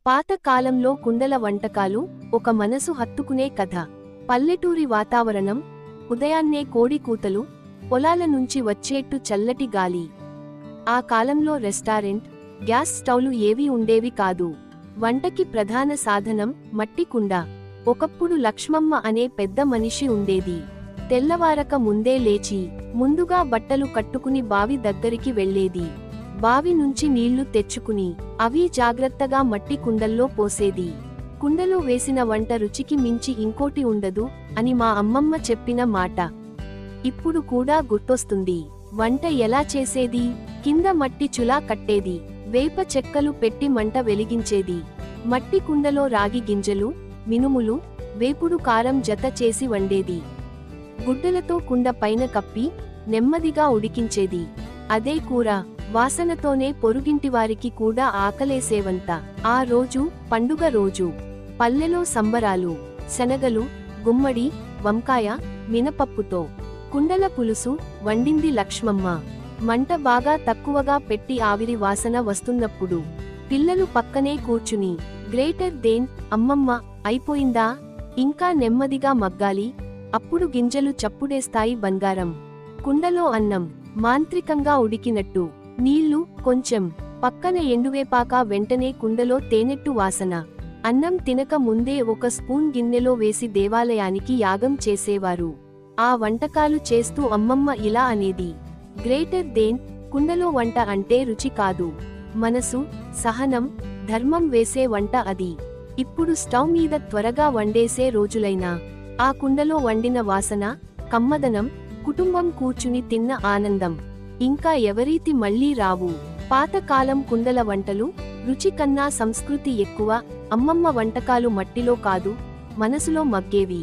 పాత కాలంలో కుండల వంటకాలు ఒక మనసు హత్తుకునే కథ. పల్లెటూరి వాతావరణం, ఉదయాన్నే కోడి కూతలు, పొలాల నుంచి వచ్చేట్టు చల్లటి గాలి. ఆ కాలంలో రెస్టారెంట్, గ్యాస్ స్టవ్లు ఏవీ ఉండేవి కాదు. వంటకి ప్రధాన సాధనం మట్టి కుండ. ఒకప్పుడు లక్ష్మమ్మ అనే పెద్ద మనిషి ఉండేది. తెల్లవారక ముందే లేచి ముందుగా బట్టలు కట్టుకుని బావి దగ్గరికి వెళ్ళేది. బావి నుంచి నీళ్లు తెచ్చుకుని అవి జాగ్రత్తగా మట్టి కుండల్లో పోసేది. కుండలో వేసిన వంట రుచికి మించి ఇంకోటి ఉండదు అని మా అమ్మమ్మ చెప్పిన మాట ఇప్పుడు కూడా గుర్తొస్తుంది. వంట ఎలా చేసేది? కింద మట్టి చులా కట్టేది, వేప చెక్కలు పెట్టి మంట వెలిగించేది. మట్టి కుండలో రాగి గింజలు, మినుములు, వేపుడు కారం జత చేసి వండేది. గుడ్డలతో కుండ పైన కప్పి నెమ్మదిగా ఉడికించేది. అదే కూర వాసనతోనే పొరుగింటివారికి కూడా ఆకలేసేవంత. ఆ రోజు పండుగ రోజు. పల్లెలో సంబరాలు. శనగలు, గుమ్మడి, వంకాయ, మినపప్పుతో కుండల పులుసు వండింది లక్ష్మమ్మ. మంట బాగా తక్కువగా పెట్టి ఆవిరి వాసన వస్తున్నప్పుడు పిల్లలు పక్కనే కూర్చుని గ్రేటర్ దేన్ అమ్మమ్మ, అయిపోయిందా? ఇంకా నెమ్మదిగా మగ్గాలి, అప్పుడు గింజలు చప్పుడేస్తాయి బంగారం. కుండలో అన్నం మాంత్రికంగా ఉడికినట్టు. నీళ్లు కొంచెం, పక్కన ఎండువేపాక, వెంటనే కుండలో తేనెట్టు వాసన. అన్నం తినక ముందే ఒక స్పూన్ గిన్నెలో వేసి దేవాలయానికి యాగం చేసేవారు. ఆ వంటకాలు చేస్తూ అమ్మమ్మ ఇలా అనేది, గ్రేటర్ దేన్ కుండలో వంట అంటే రుచి కాదు, మనసు, సహనం, ధర్మం వేసే వంట అది. ఇప్పుడు స్టవ్ మీద త్వరగా వండేసే రోజులైనా ఆ కుండలో వండిన వాసన, కమ్మదనం, కుటుంబం కూర్చుని తిన్న ఆనందం ఇంకా ఎవరీతి మళ్లీ రావు. పాతకాలం కుండల వంటలు రుచి కన్నా సంస్కృతి ఎక్కువ. అమ్మమ్మ వంటకాలు మట్టిలో కాదు, మనసులో మగ్గేవి.